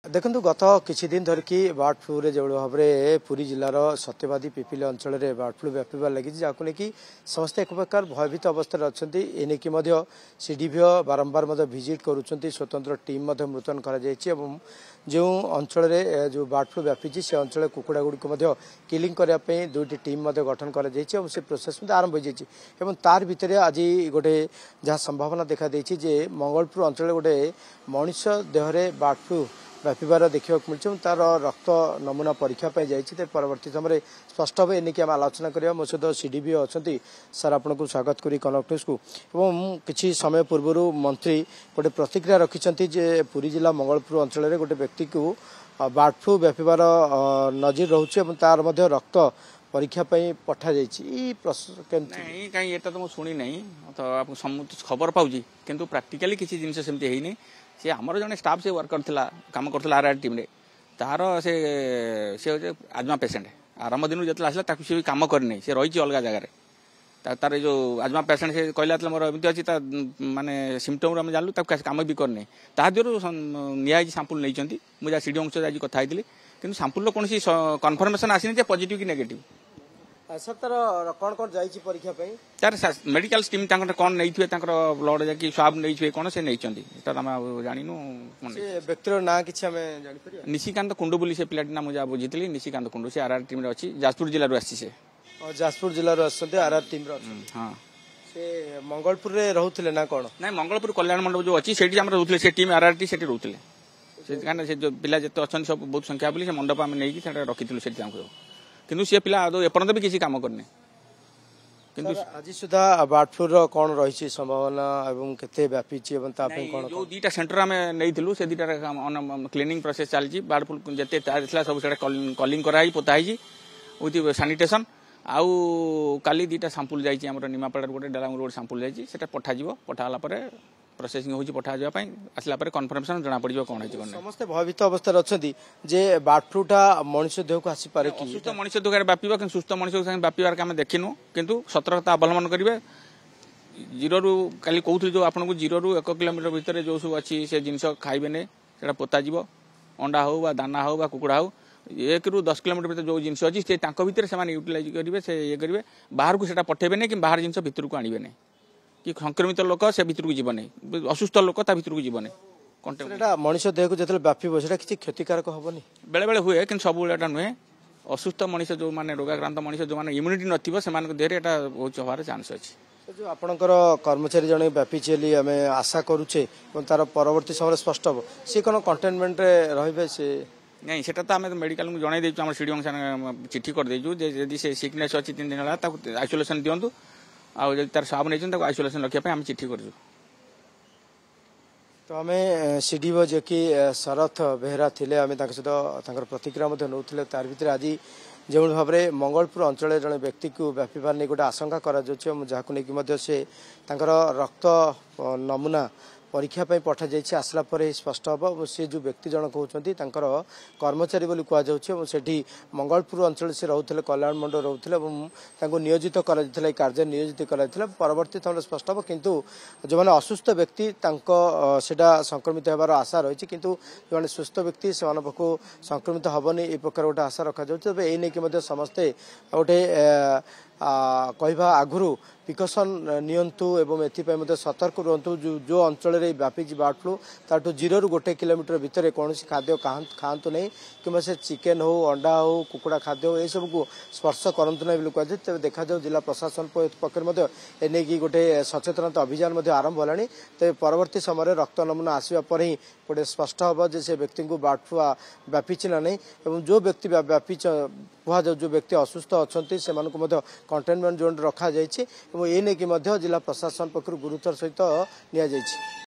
देखु गत किछि दिन धरिकी बर्ड फ्लू रे जो भाव में पुरी जिलार सत्यवादी पिपिली अंचल में बर्ड फ्लू व्यापार लगी जहाँ लेकिन समस्ते एक प्रकार भयभीत अवस्था अच्छा एनेकी सीडीपीओ बारंबार भिजिट करुँच स्वतंत्र टीम मुतयन कर जो अंचल जो बर्ड फ्लू व्यापी से अंचल कुकुड़ा गुड़िक किलिंग करने दुईटी टीम गठन कर प्रोसेस आरंभ हो जाए तार भितर आज गोटे जहाँ संभावना देखा जे मंगलपुर अंचल गोटे मनुष्य देहरे बर्ड फ्लू व्यापार देखा मिले तार रक्त नमूना परीक्षा जाइए परवर्ती समय स्पष्ट भाव एने आम आलोचना करवा मो सहित सीडीपीओ अच्छा सर आपको स्वागत करी कनक न्यूज को किसी समय पूर्व मंत्री गोटे प्रतिक्रिया रखिंट पुरी जिला मंगलपुर अंचल गोटे व्यक्ति को बर्ड फ्लू व्यापार नजर रोचे तार रक्त परीक्षा पठा कहीं तो मुझे शुणी ना तो खबर पाऊँ किंतु प्राक्टिकली किसी जिन सेमती है सी आमर जड़े स्टाफ से वर्कर काम कर आर टीम तार से आजमा पेसेंट आरंभ दिन जो आसला सी कम करनी सी रही अलग जगह तार जो आजमा पेसेंट से कहला मोर एमती अच्छी माने सिम्पटम आम जानलु कम भी करनी तादर निया सांपुल नहीं मुझे सीडीओ आज कथा कि सांपुल कौन कन्फर्मेशन आसनी पॉजिटिव कि नेगेटिव सर तार कौन कौन जाइए परीक्षा तार मेडिकल टीम कौन नहीं ब्लड जाकि स्वाब नहीं कौन से नहीं जानू व्यक्तिर ना कि निशिकांत कुंडू बोली से पिलाटी ना मुझे बुझी निशिकांत कुंडू से आर टीम अच्छी जाजपुर जिलूर आसी जाजपुर जिलूर आर टीम हाँ से मंगलपुर रे रहउथिले ना कौन ना मंगलपुर कल्याण मंडप जो अच्छी से रोते से टीम आर टी से रोते से जो पिला जिते अच्छा सब बहुत संख्या बोली से मंडप आम नहीं रखी से किंतु सी पिला एपर्यंत भी किसी काम करने किंतु आज सुधा बर्ड फ्लू रो कौन रही संभावना एवं केते व्यापी कौन जो दीटा सेंटर आम नहीं से दीटा क्लीनिंग प्रोसेस चलती बर्ड फ्लू जिते सब कलिंग कराई पोताई विथ सानिटेशन आउ काली दीटा सांपुल जाइए आम निमापड़ा गोटे डेलांग रोड सांपुल जाइए पठाଯିव पठाला प्रोसेसिंग हो पठा आसला कन्फर्मेशन जना पड़ कौन है समस्त भयभीत अवस्था अच्छा जे बर्ड फ्लूटा मनुष्य देह को आसीपे कि सुस्थ मनुष्य देह व्याप कि सुस्थ मनुष्य संगे व्यापार आम देखिनु किंतु सतर्कता अवलम्बन करेंगे जीरो रु काली कहते जो आपको जीरो रु 1 किलोमीटर भितर जो सब अच्छी से जिन खाइबे से पोताज अंडा हो दाना हो कुकुड़ा हो 1 ରୁ 10 किलोमीटर भीतर जो जिन अच्छी से भितर से यूटिलाइज करेंगे से ये करेंगे बाहर को पठेबे कि बाहर जिन भितर को आणवे नहीं कि संक्रमित लोक से भितर को जीवन असुस्थ लोक ता भितर को जीवन मनुष्य देह को जो व्यापी से किसी क्षतिकारक हेनी बेले बेले हुए कि सब नुहे असुस्थ मनुष्य जो मैंने रोगाक्रांत मनुष्य जो मैंने इम्यूनिटी नथिबो से देह एटा बहुत हबार चांस अच्छी जो आपणकर कर्मचारी जन व्यापी आम आशा करुचे तार परवर्ती समय स्पष्ट हम सी कौन कंटेनमेंट रे से नहीं सेटा तो आम मेडिकल को जन देचु सीडीओ चिठी कर देचु जदि से सिकनेस अच्छी 3 दिन है आइसोलेशन दिंतु आउ तार स्वाब नहीं आइसोलेशन रखापी आम चिठी कर तो आम सीडीओ जे कि शरथ बेहरा थे आम सहित प्रतिक्रिया नौले तार भर आज जो भाव में मंगलपुर अंचल जड़े व्यक्ति को व्यापार नहीं गोटे आशंका करा से रक्त नमूना परीक्षा पठा आसला स्पष्ट हम सी जो व्यक्ति जन कहते कर्मचारी बोली कहुच्छे मंगलपुर अंचल से रोते कल्याण मंडल रोते नियोजित कर कार्य नियोजित कर परवर्ती समय स्पष्ट हम किंतु जो मैंने असुस्थ व्यक्ति संक्रमित होबार आशा रही किंतु जो सुस्थ व्यक्ति से संक्रमित हेनी ये प्रकार गोटे आशा रखा जाए ये समस्ते गोटे कहवा आगु प्रिकसन नियंतु एवं एथि सतर्क रुहतु जो अंचल व्यापी बर्ड फ्लू ताठू 0 ରୁ 1 किलोमीटर भितर कौन खाद्य खातु नहीं कि से चिकेन हो अंडा हो कुकुड़ा खाद्य हो सब को स्पर्श करतु ना कहुए तेज देखा जिला प्रशासन पक्ष एने गोटे सचेतनता अभियान आरंभ होलानी तेज परवर्ती समय रक्त नमूना आसवा पर ही गोटे स्पष्ट हम जे से व्यक्ति को बर्ड फ्लू व्यापी ना नहीं जो व्यक्ति व्यापी कह जो व्यक्ति असुस्थ अच्छा से कंटेनमेंट जोन रखा जाए ये नहीं कि जिला प्रशासन पक्ष गुरुतर सहित नि